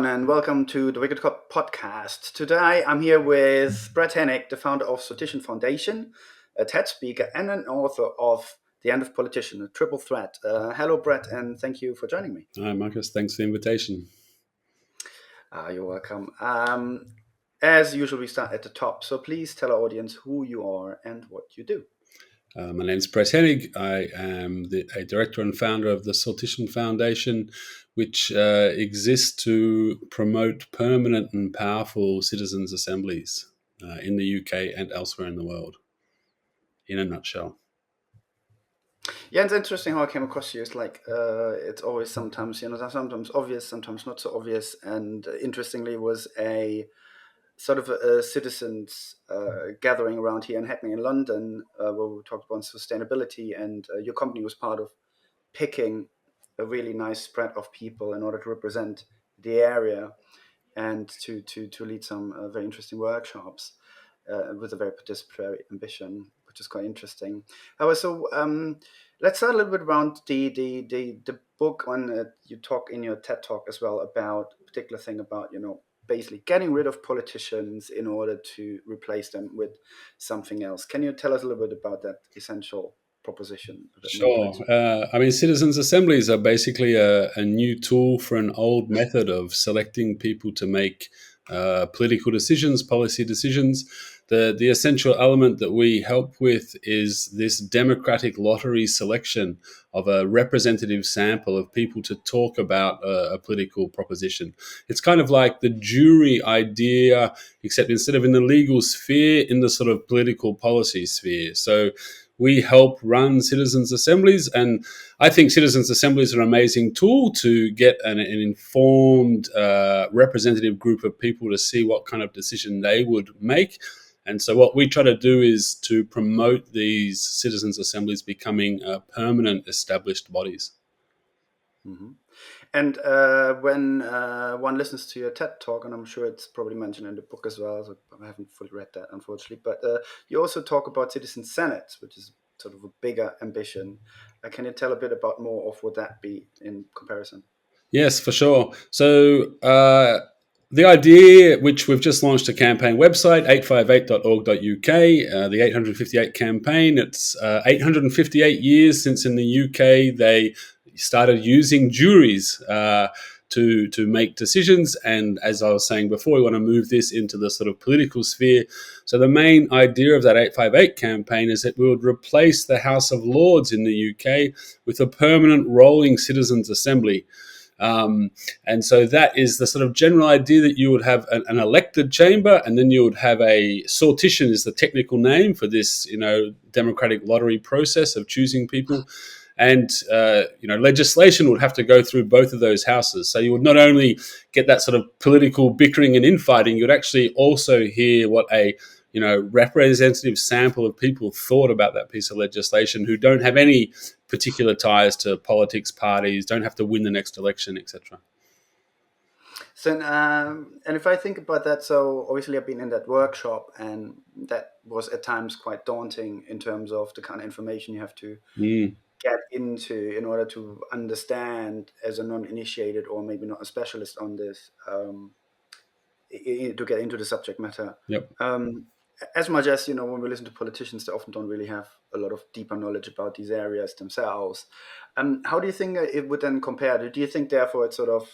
and welcome to the Wicked Cop podcast. Today I'm here with Brett Hennig, the founder of Sortition Foundation, a TED speaker, and an author of The End of Politician, a triple threat. Hello, Brett, and thank you for joining me. Hi, Marcus. Thanks for the invitation. You're welcome. As usual, we start at the top, so please tell our audience who you are and what you do. My name's Brett Hennig. I am a director and founder of the Sortition Foundation, which exists to promote permanent and powerful citizens' assemblies in the UK and elsewhere in the world, in a nutshell. Yeah, it's interesting how I came across you. It's like it's always sometimes, sometimes obvious, sometimes not so obvious. And interestingly, was a sort of a citizens gathering around here in Hackney in London, where we talked about sustainability, and your company was part of picking a really nice spread of people in order to represent the area and to lead some very interesting workshops with a very participatory ambition, which is quite interesting. So let's start a little bit around the book on you talk in your TED talk as well about a particular thing about basically getting rid of politicians in order to replace them with something else. Can you tell us a little bit about that essential proposition? Sure. Citizens' assemblies are basically a new tool for an old method of selecting people to make political decisions, policy decisions. The essential element that we help with is this democratic lottery selection of a representative sample of people to talk about a political proposition. It's kind of like the jury idea, except instead of in the legal sphere, in the sort of political policy sphere. So we help run citizens' assemblies, and I think citizens' assemblies are an amazing tool to get an informed representative group of people to see what kind of decision they would make. And so what we try to do is to promote these citizens' assemblies becoming permanent established bodies. Mm-hmm. And when one listens to your TED talk, and I'm sure it's probably mentioned in the book as well, so I haven't fully read that, unfortunately, but you also talk about citizen senates, which is sort of a bigger ambition. Can you tell a bit about more of what that be in comparison? Yes, for sure. So the idea, which we've just launched a campaign website, 858.org.uk, the 858 campaign, it's 858 years since in the UK they started using juries to make decisions. And as I was saying before, we want to move this into the sort of political sphere. So the main idea of that 858 campaign is that we would replace the House of Lords in the UK with a permanent rolling citizens' assembly. And so that is the sort of general idea, that you would have an elected chamber, and then you would have a sortition is the technical name for this, democratic lottery process of choosing people. And, legislation would have to go through both of those houses. So you would not only get that sort of political bickering and infighting, you'd actually also hear what a representative sample of people thought about that piece of legislation, who don't have any particular ties to politics parties, don't have to win the next election, etc. So, and if I think about that, so obviously I've been in that workshop, and that was at times quite daunting in terms of the kind of information you have to get into in order to understand, as a non-initiated or maybe not a specialist on this, to get into the subject matter. Yep. As much as, when we listen to politicians, they often don't really have a lot of deeper knowledge about these areas themselves. How do you think it would then compare? Do you think, therefore, it's sort of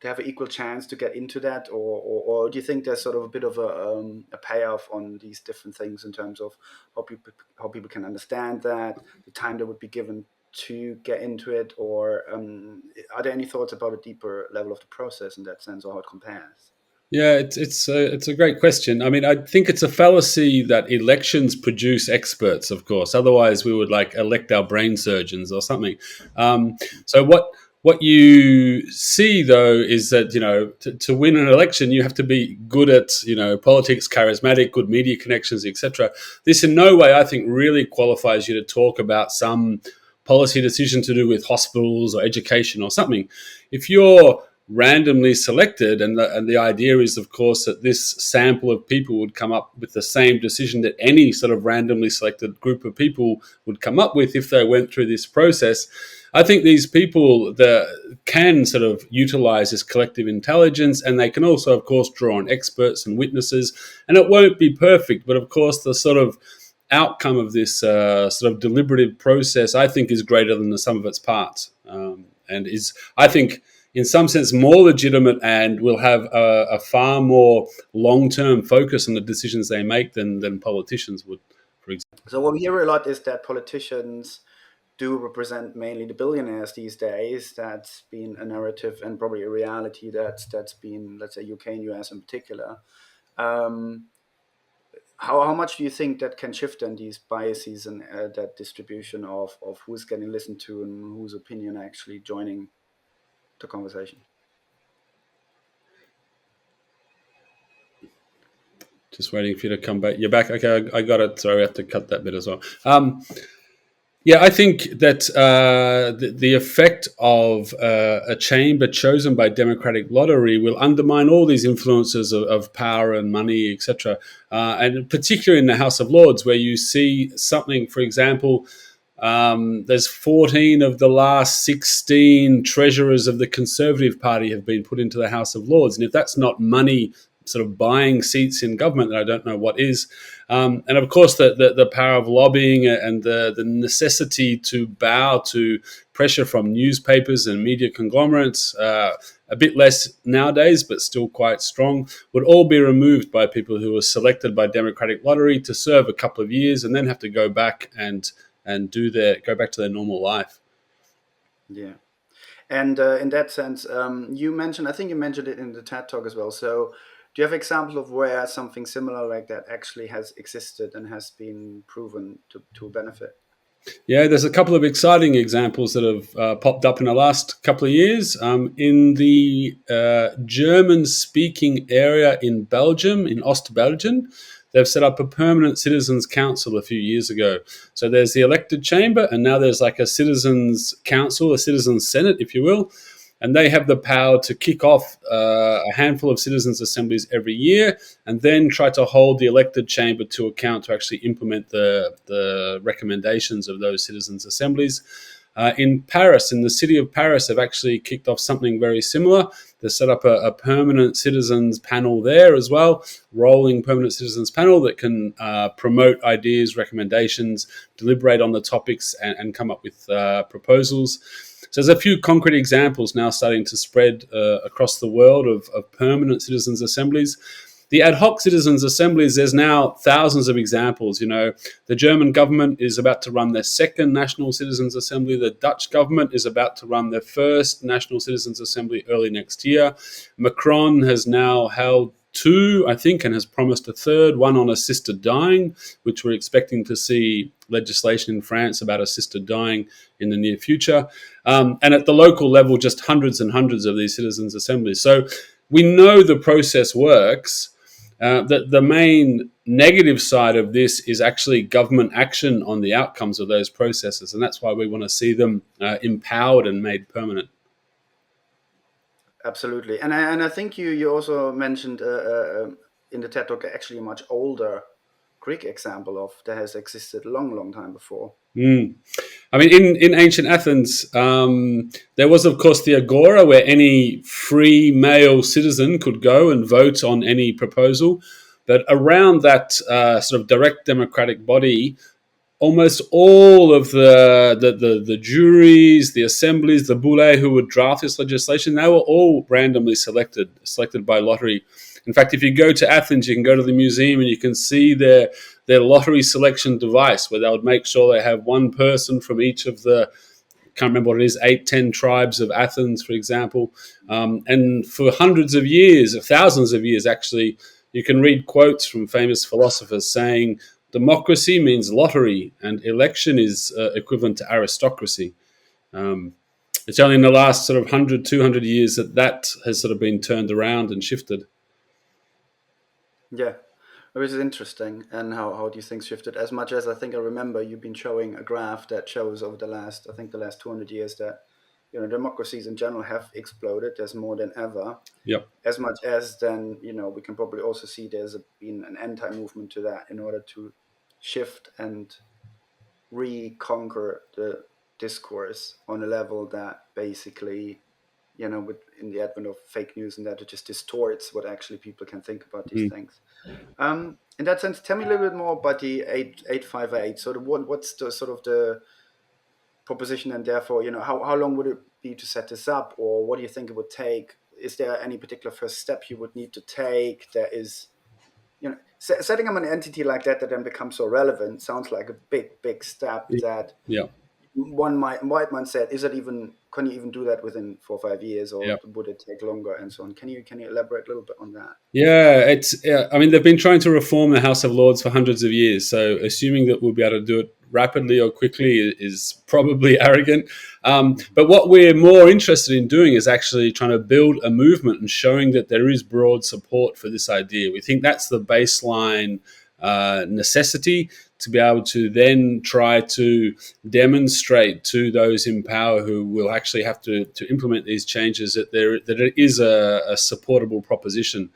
to have an equal chance to get into that, or do you think there's sort of a bit of a payoff on these different things in terms of how people can understand that, the time that would be given to get into it, or are there any thoughts about a deeper level of the process in that sense, or how it compares? Yeah, it's a great question. I mean, I think it's a fallacy that elections produce experts, of course. Otherwise, we would elect our brain surgeons or something. So what you see, though, is that, to win an election, you have to be good at, politics, charismatic, good media connections, etc. This in no way, I think, really qualifies you to talk about some policy decision to do with hospitals or education or something. If you're randomly selected, and the idea is, of course, that this sample of people would come up with the same decision that any sort of randomly selected group of people would come up with if they went through this process. I think these people that can sort of utilize this collective intelligence, and they can also, of course, draw on experts and witnesses. And it won't be perfect, but of course, the sort of outcome of this sort of deliberative process, I think, is greater than the sum of its parts, and is, I think, in some sense, more legitimate and will have a far more long-term focus on the decisions they make than politicians would, for example. So what we hear a lot is that politicians do represent mainly the billionaires these days. That's been a narrative and probably a reality that's been, let's say, UK and US in particular. Um, how much do you think that can shift in these biases and that distribution of who's getting listened to and whose opinion actually joining the conversation? Just waiting for you to come back. You're back. Okay, I got it. Sorry, I have to cut that bit as well. Yeah, I think that the effect of a chamber chosen by democratic lottery will undermine all these influences of power and money, etc. And particularly in the House of Lords, where you see something, for example, there's 14 of the last 16 treasurers of the Conservative Party have been put into the House of Lords. And if that's not money sort of buying seats in government, then I don't know what is. And of course, the power of lobbying and the necessity to bow to pressure from newspapers and media conglomerates, a bit less nowadays, but still quite strong, would all be removed by people who were selected by democratic lottery to serve a couple of years and then have to go back and go back to their normal life. Yeah. And in that sense, you mentioned, I think you mentioned it in the TED talk as well. So, do you have examples of where something similar like that actually has existed and has been proven to benefit? Yeah, there's a couple of exciting examples that have popped up in the last couple of years. In the German-speaking area in Belgium, in Ostbelgien, they've set up a permanent citizens' council a few years ago. So there's the elected chamber, and now there's like a citizens' council, a citizens' senate, if you will. And they have the power to kick off a handful of citizens' assemblies every year and then try to hold the elected chamber to account to actually implement the recommendations of those citizens' assemblies. In Paris, in the city of Paris, have actually kicked off something very similar. They set up a permanent citizens panel there as well, rolling permanent citizens panel that can promote ideas, recommendations, deliberate on the topics, and come up with proposals. So there's a few concrete examples now starting to spread across the world of permanent citizens' assemblies. The ad hoc citizens' assemblies, there's now thousands of examples. You know, the German government is about to run their second National Citizens' Assembly. The Dutch government is about to run their first National Citizens' Assembly early next year. Macron has now held two, I think, and has promised a third, one on assisted dying, which we're expecting to see legislation in France about assisted dying in the near future. And at the local level, just hundreds and hundreds of these citizens' assemblies. So we know the process works. The main negative side of this is actually government action on the outcomes of those processes. And that's why we want to see them empowered and made permanent. Absolutely. And I think you also mentioned in the TED talk actually a much older Greek example of that has existed a long time before. Mm. I mean, in ancient Athens, there was, of course, the agora where any free male citizen could go and vote on any proposal. But around that sort of direct democratic body, almost all of the juries, the assemblies, the boule who would draft this legislation, they were all randomly selected by lottery. In fact, if you go to Athens, you can go to the museum and you can see their lottery selection device where they would make sure they have one person from each of the, can't remember what it is, 8-10 tribes of Athens, for example. And for hundreds of years, thousands of years actually, you can read quotes from famous philosophers saying, democracy means lottery and election is equivalent to aristocracy. It's only in the last sort of 100, 200 years that has sort of been turned around and shifted. Yeah, which is interesting. And how these things shifted. As much as I think I remember you've been showing a graph that shows over the last 200 years that democracies in general have exploded. There's more than ever. Yep. As much as then we can probably also see been an anti-movement to that in order to shift and reconquer the discourse on a level that basically, in the advent of fake news and that, it just distorts what actually people can think about these Mm. things. In that sense, tell me a little bit more about the 858. So what's the sort of the proposition, and therefore, how long would it be to set this up, or what do you think it would take? Is there any particular first step you would need to take? There is, setting up an entity like that then becomes so relevant sounds like a big step that Yeah. White man said, can you even do that within 4 or 5 years, or Yeah. would it take longer, and so on? Can you elaborate a little bit on that? Yeah, I mean, they've been trying to reform the House of Lords for hundreds of years. So assuming that we'll be able to do it rapidly or quickly is probably arrogant. But what we're more interested in doing is actually trying to build a movement and showing that there is broad support for this idea. We think that's the baseline necessity to be able to then try to demonstrate to those in power who will actually have to implement these changes that it is a supportable proposition.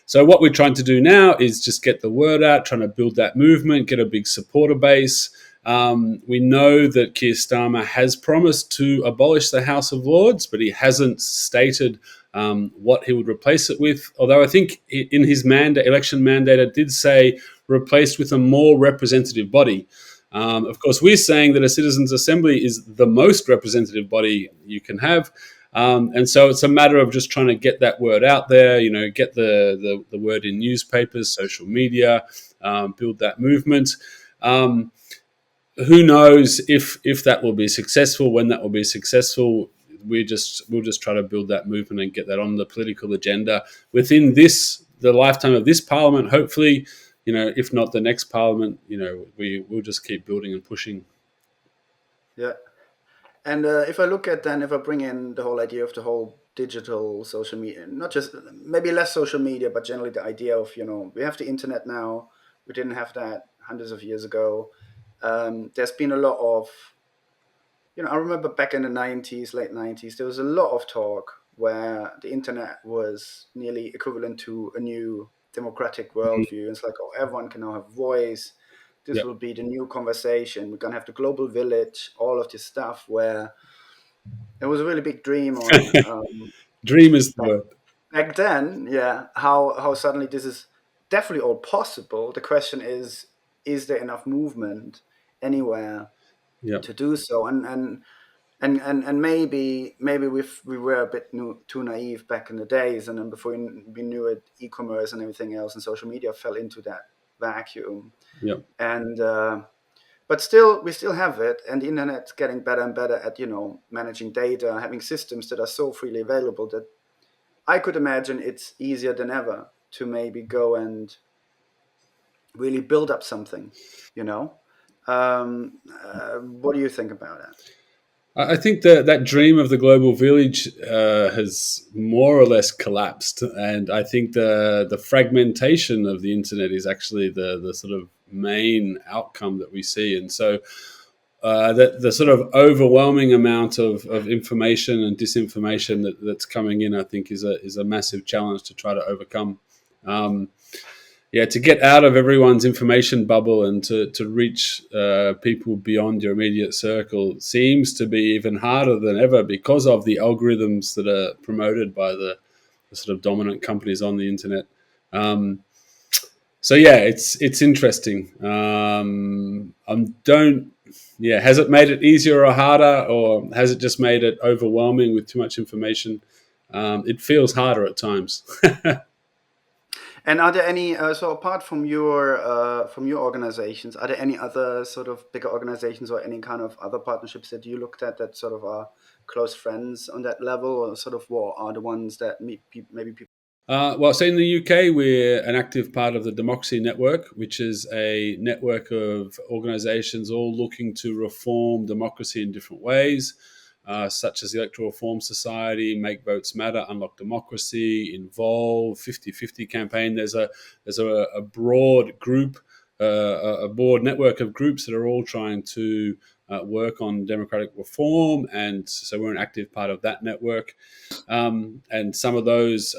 So what we're trying to do now is just get the word out, trying to build that movement, get a big supporter base. We know that Keir Starmer has promised to abolish the House of Lords, but he hasn't stated what he would replace it with. Although I think in his election mandate, it did say replaced with a more representative body. Of course, we're saying that a citizens' assembly is the most representative body you can have. And so it's a matter of just trying to get that word out there, get the word in newspapers, social media, build that movement. Who knows if that will be successful, when that will be successful. We'll just try to build that movement and get that on the political agenda within the lifetime of this parliament. Hopefully, if not the next parliament, we'll just keep building and pushing. Yeah. And if I bring in the whole idea of the whole digital social media, not just maybe less social media, but generally the idea of, we have the internet now. We didn't have that hundreds of years ago. There's been a lot of, I remember back in the 90s, late 90s, there was a lot of talk where the internet was nearly equivalent to a new democratic worldview. It's like, oh, everyone can now have voice. This Yep. will be the new conversation. We're going to have the global village, all of this stuff, where there was a really big dream on Dream is the back, word. back then. Yeah, how suddenly this is definitely all possible. The question is there enough movement anywhere Yep. to do so? And maybe we were a bit too naive back in the days, and then before we knew it, e-commerce and everything else and social media fell into that vacuum. Yep. And but still, we still have it, and the internet's getting better and better at managing data, having systems that are so freely available that I could imagine it's easier than ever to maybe go and really build up something. What do you think about that? I think that dream of the global village has more or less collapsed, and I think the fragmentation of the internet is actually the sort of main outcome that we see, and so the sort of overwhelming amount of information and disinformation that's coming in, I think, is a massive challenge to try to overcome. To get out of everyone's information bubble and to reach people beyond your immediate circle seems to be even harder than ever because of the algorithms that are promoted by the sort of dominant companies on the internet. It's interesting. Has it made it easier or harder, or has it just made it overwhelming with too much information? It feels harder at times. And are there any so apart from your organizations, are there any other sort of bigger organizations or any kind of other partnerships that you looked at that sort of are close friends on that level, or sort of what are the ones that maybe people? So in the UK, we're an active part of the Democracy Network, which is a network of organisations all looking to reform democracy in different ways, such as the Electoral Reform Society, Make Votes Matter, Unlock Democracy, Involve, 50-50 campaign. There's a broad group, a broad network of groups that are all trying to work on democratic reform, and so we're an active part of that network. And some of those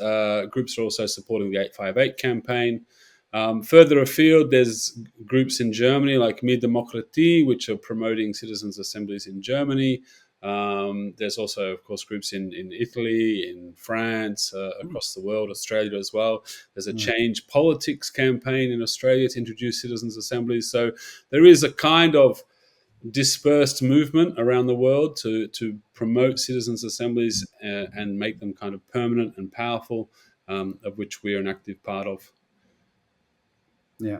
groups are also supporting the 858 campaign. Further afield, there's groups in Germany like Mir Demokratie, which are promoting citizens' assemblies in Germany. There's also, of course, groups in Italy, in France, across the world, Australia as well. There's a Change Politics campaign in Australia to introduce citizens' assemblies. So there is a kind of dispersed movement around the world to promote citizens' assemblies and make them kind of permanent and powerful, of which we are an active part of. Yeah.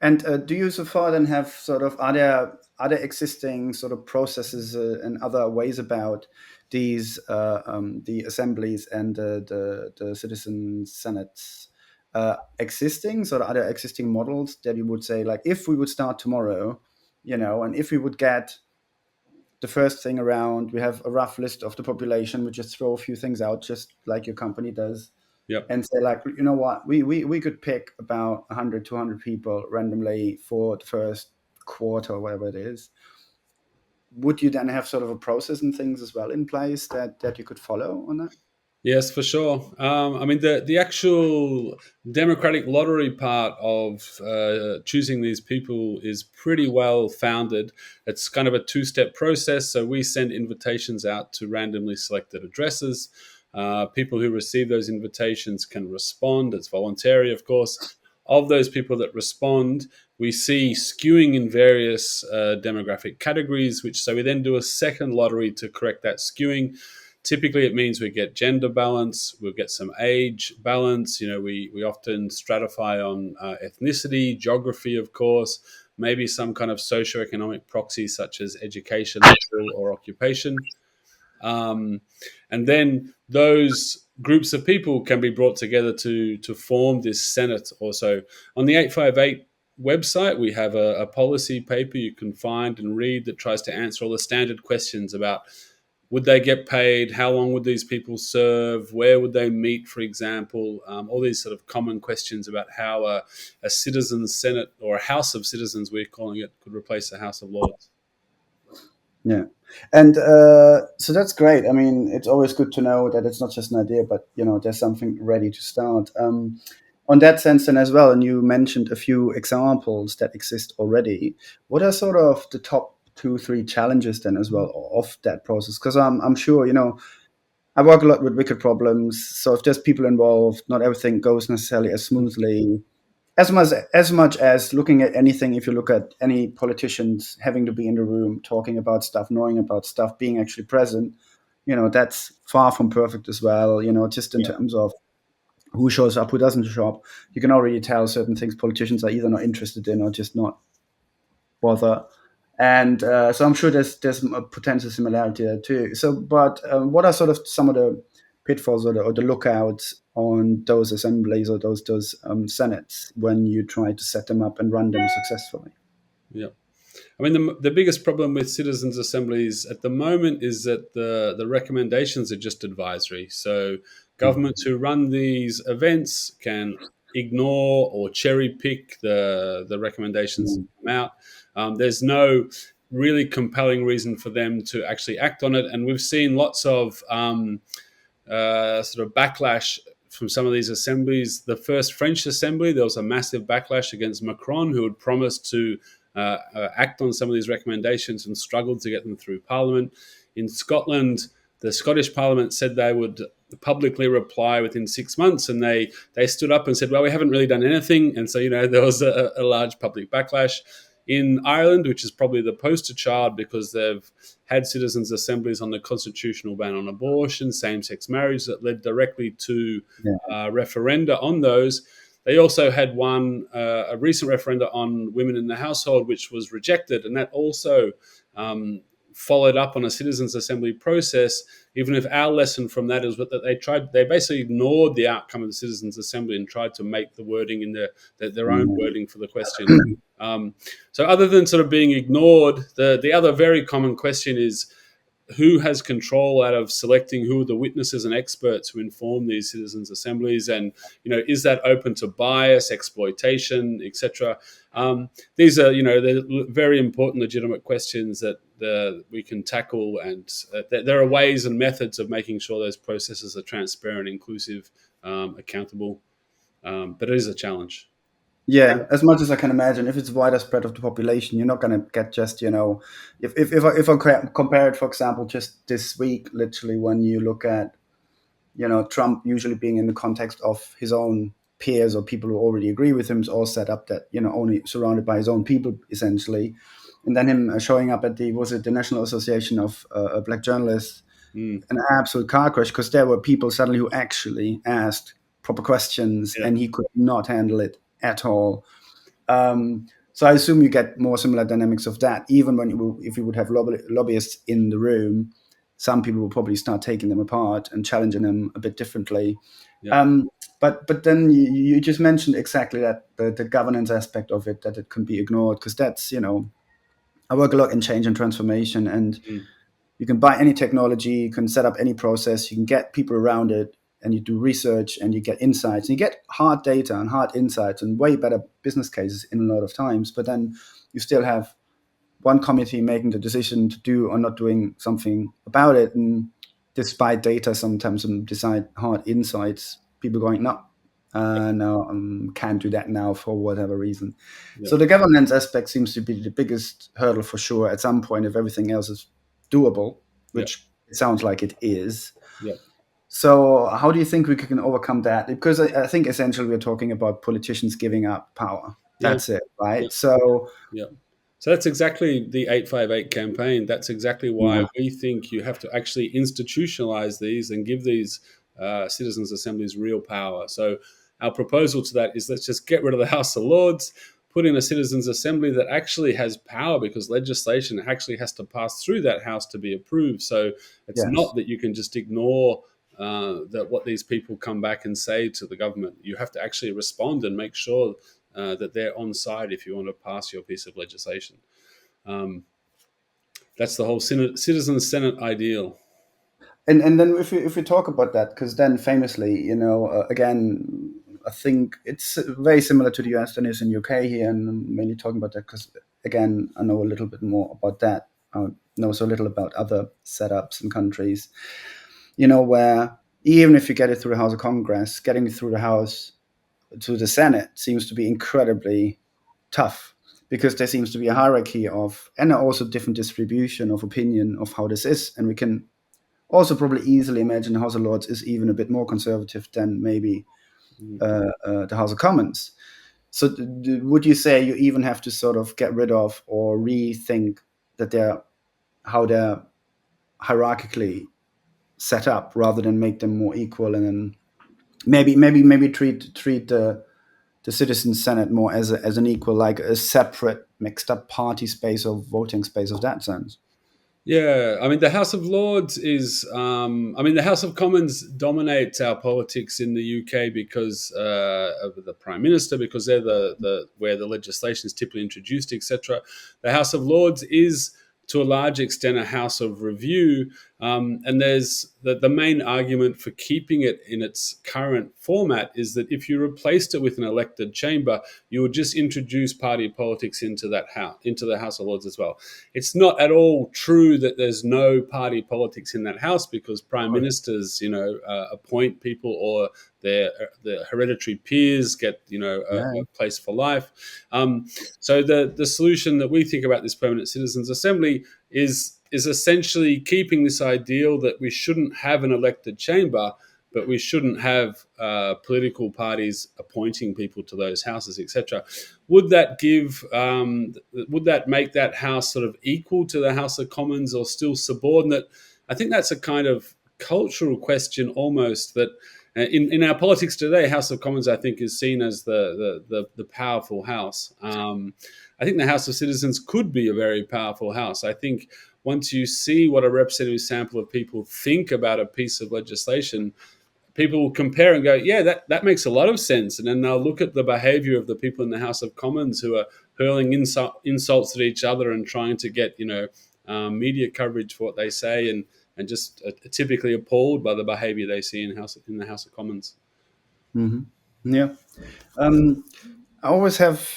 And do you so far then have sort of other existing sort of processes and other ways about the assemblies and the citizen senates existing? Sort of other existing models that you would say, like, if we would start tomorrow, and if we would get the first thing around, we have a rough list of the population, we just throw a few things out, just like your company does, Yep. and say, like, you know what, we could pick about 100, 200 people randomly for the first quarter or whatever it is. Would you then have sort of a process and things as well in place that you could follow on that? Yes, for sure. I mean, the actual democratic lottery part of choosing these people is pretty well founded. It's kind of a two-step process. So we send invitations out to randomly selected addresses. People who receive those invitations can respond. It's voluntary, of course. Of those people that respond, we see skewing in various demographic categories, so we then do a second lottery to correct that skewing. Typically, it means we get gender balance, we'll get some age balance. We often stratify on ethnicity, geography, of course, maybe some kind of socioeconomic proxy such as education level or occupation. And then those groups of people can be brought together to form this Senate. Also, on the 858 website, we have a policy paper you can find and read that tries to answer all the standard questions about: would they get paid? How long would these people serve? Where would they meet, for example? All these sort of common questions about how a citizens' senate, or a House of Citizens, we're calling it, could replace a House of Lords. Yeah. And so that's great. I mean, it's always good to know that it's not just an idea, but there's something ready to start. On that sense, then, as well, and you mentioned a few examples that exist already. What are sort of the top 2, 3 challenges then as well of that process? Because I'm sure I work a lot with wicked problems. So if there's people involved, not everything goes necessarily as smoothly. As much as looking at anything, if you look at any politicians having to be in the room, talking about stuff, knowing about stuff, being actually present, that's far from perfect as well. Just in terms of who shows up, who doesn't show up, you can already tell certain things politicians are either not interested in or just not bother. And so I'm sure there's a potential similarity there too. So, but what are sort of some of the pitfalls or the lookouts on those assemblies or those senates when you try to set them up and run them successfully? Yeah. I mean, the biggest problem with citizens' assemblies at the moment is that the recommendations are just advisory. So governments who run these events can ignore or cherry pick the recommendations that come out. There's no really compelling reason for them to actually act on it. And we've seen lots of sort of backlash from some of these assemblies. The first French assembly, there was a massive backlash against Macron, who had promised to act on some of these recommendations and struggled to get them through Parliament. In Scotland, the Scottish Parliament said they would publicly reply within 6 months, and they stood up and said, well, we haven't really done anything. And so, there was a large public backlash. In Ireland, which is probably the poster child because they've had citizens' assemblies on the constitutional ban on abortion, same-sex marriage, that led directly to referenda on those. They also had a recent referenda on women in the household, which was rejected, and that also followed up on a citizens' assembly process. Even if our lesson from that is that they basically ignored the outcome of the citizens' assembly and tried to make the wording in their own wording for the question. So other than sort of being ignored, the other very common question is, who has control out of selecting who are the witnesses and experts who inform these citizens' assemblies, and is that open to bias, exploitation, etc. These are they're very important, legitimate questions that we can tackle, and there are ways and methods of making sure those processes are transparent, inclusive, accountable. But it is a challenge. Yeah, as much as I can imagine, if it's wider spread of the population, you're not going to get just, if I compare it, for example, just this week, literally, when you look at, Trump usually being in the context of his own peers or people who already agree with him, is all set up that, only surrounded by his own people, essentially. And then him showing up at was it the National Association of Black Journalists, Mm, an absolute car crash, because there were people suddenly who actually asked proper questions yeah, and he could not handle it at all. So I assume you get more similar dynamics of that. Even if you would have lobbyists in the room, some people will probably start taking them apart and challenging them a bit differently. yeah, Um, but then you just mentioned exactly that the governance aspect of it, that it can be ignored, because that's, I work a lot in change and transformation, and mm, you can buy any technology, you can set up any process, you can get people around it, and you do research and you get insights, and you get hard data and hard insights and way better business cases in a lot of times. But then you still have one committee making the decision to do or not doing something about it. And despite data sometimes and decide hard insights, people going, no, no, can't do that now for whatever reason. yeah, So the governance aspect seems to be the biggest hurdle for sure at some point if everything else is doable, yeah, which it sounds like it is. yeah, So how do you think we can overcome that? Because I think essentially we're talking about politicians giving up power. yeah, That's it, yeah, right? So yeah. So that's exactly the 858 campaign. That's exactly why yeah, we think you have to actually institutionalize these and give these citizens' assemblies real power. So our proposal to that is let's just get rid of the House of Lords, put in a citizens' assembly that actually has power because legislation actually has to pass through that house to be approved. So it's yes. not that you can just ignore that what these people come back and say to the government. You have to actually respond and make sure that they're on side if you want to pass your piece of legislation. Um, that's the whole citizen senate ideal. And then if we talk about that, because then famously, again, I think it's very similar to the US than it is in UK here, and I'm mainly talking about that because again, I know a little bit more about that. I know so little about other setups and countries, where even if you get it through the House of Congress, getting it through the House to the Senate seems to be incredibly tough because there seems to be a hierarchy of and also different distribution of opinion of how this is, and we can also probably easily imagine the House of Lords is even a bit more conservative than maybe Mm. the House of Commons. So, would you say you even have to sort of get rid of or rethink that how they're hierarchically set up, rather than make them more equal, and then maybe treat the Citizen Senate more as an equal, like a separate mixed up party space or voting space of that sense? Yeah, I mean, the House of Lords is. I mean, the House of Commons dominates our politics in the UK because of the Prime Minister, because they're the where the legislation is typically introduced, etc. The House of Lords is, to a large extent, a house of review, and there's the main argument for keeping it in its current format is that if you replaced it with an elected chamber, you would just introduce party politics into that house, into the House of Lords as well. It's not at all true that there's no party politics in that house because Of prime course. ministers, appoint people or their hereditary peers get, Yeah. a place for life. So the solution that we think about this permanent citizens assembly is essentially keeping this ideal that we shouldn't have an elected chamber, but we shouldn't have political parties appointing people to those houses, etc. Would that would that make that house sort of equal to the House of Commons or still subordinate? I think that's a kind of cultural question almost that. In our politics today, House of Commons, I think, is seen as the powerful house. I think the House of Citizens could be a very powerful house. I think once you see what a representative sample of people think about a piece of legislation, people will compare and go, yeah, that makes a lot of sense. And then they'll look at the behavior of the people in the House of Commons who are hurling insults at each other and trying to get, media coverage for what they say and just typically appalled by the behavior they see in the House of Commons. Hmm. Yeah. Um, I always have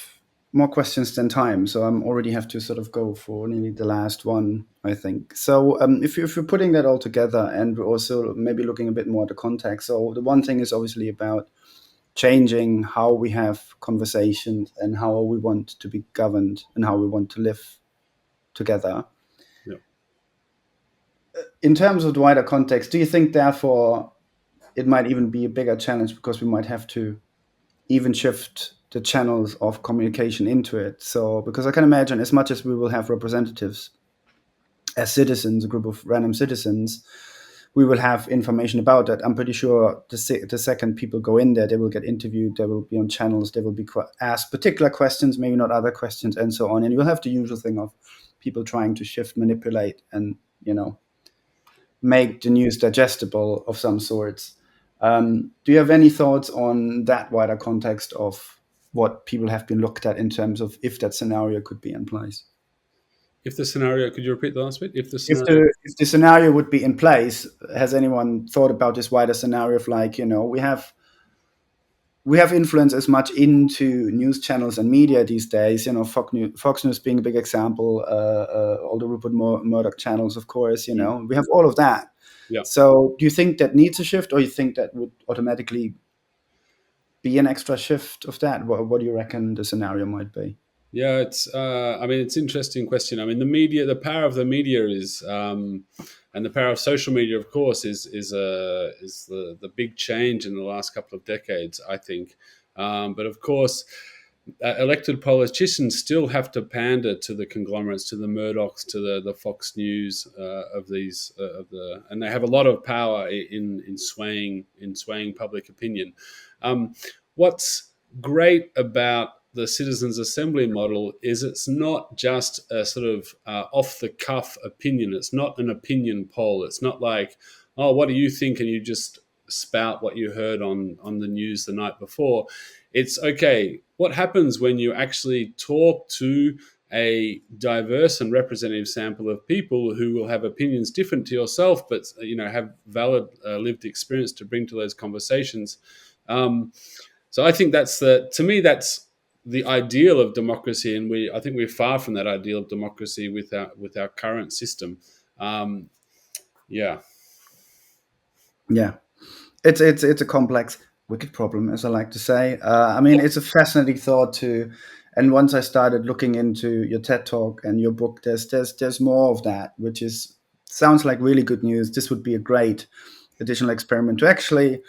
more questions than time, so I'm already have to sort of go for nearly the last one, I think. So if you're putting that all together, and we're also maybe looking a bit more at the context. So the one thing is obviously about changing how we have conversations and how we want to be governed and how we want to live together. Yeah. In terms of the wider context, do you think, therefore, it might even be a bigger challenge because we might have to even shift the channels of communication into it? So, because I can imagine, as much as we will have representatives as citizens, a group of random citizens, we will have information about that. I'm pretty sure the second people go in there, they will get interviewed, they will be on channels, they will be asked particular questions, maybe not other questions, and so on. And you'll have the usual thing of people trying to shift, manipulate, and make the news digestible of some sorts. Do you have any thoughts on that wider context of what people have been looked at in terms of if that scenario could be in place? If the scenario, could you repeat the last bit? If the If scenario, the scenario would be in place, has anyone thought about this wider scenario of, like, we have influence as much into news channels and media these days. Fox News being a big example, all the Rupert Murdoch channels, of course. We have all of that. yeah. So, do you think that needs a shift, or you think that would automatically be an extra shift of that? What do you reckon the scenario might be? Yeah, it's. I mean, it's an interesting question. I mean, the media, the power of the media is, and the power of social media, of course, is the big change in the last couple of decades, I think. But of course, elected politicians still have to pander to the conglomerates, to the Murdochs, to the Fox News of these, and they have a lot of power in swaying public opinion. What's great about the citizens' assembly model is it's not just a sort of off the cuff opinion. It's not an opinion poll. It's not like, oh, what do you think? And you just spout what you heard on the news the night before. It's okay. What happens when you actually talk to a diverse and representative sample of people who will have opinions different to yourself, but have valid lived experience to bring to those conversations? So I think that's the ideal of democracy, and I think we're far from that ideal of democracy with our current system. Yeah. Yeah, it's a complex, wicked problem, as I like to say. I mean, it's a fascinating thought too. And once I started looking into your TED talk and your book, there's more of that, which sounds like really good news. This would be a great additional experiment to actually,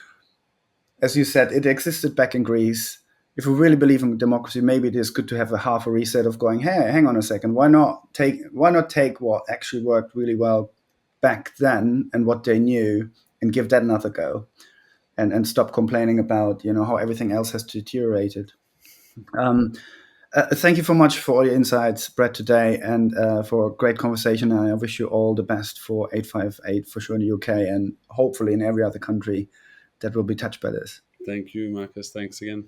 as you said, it existed back in Greece. If we really believe in democracy, maybe it is good to have a half a reset of going, hey, hang on a second, why not take what actually worked really well back then and what they knew and give that another go, and stop complaining about how everything else has deteriorated. Um, Thank you so much for all your insights, Brett, today, and for a great conversation. And I wish you all the best for 858 for sure in the UK, and hopefully in every other country that will be touched by this. Thank you, Marcus. Thanks again.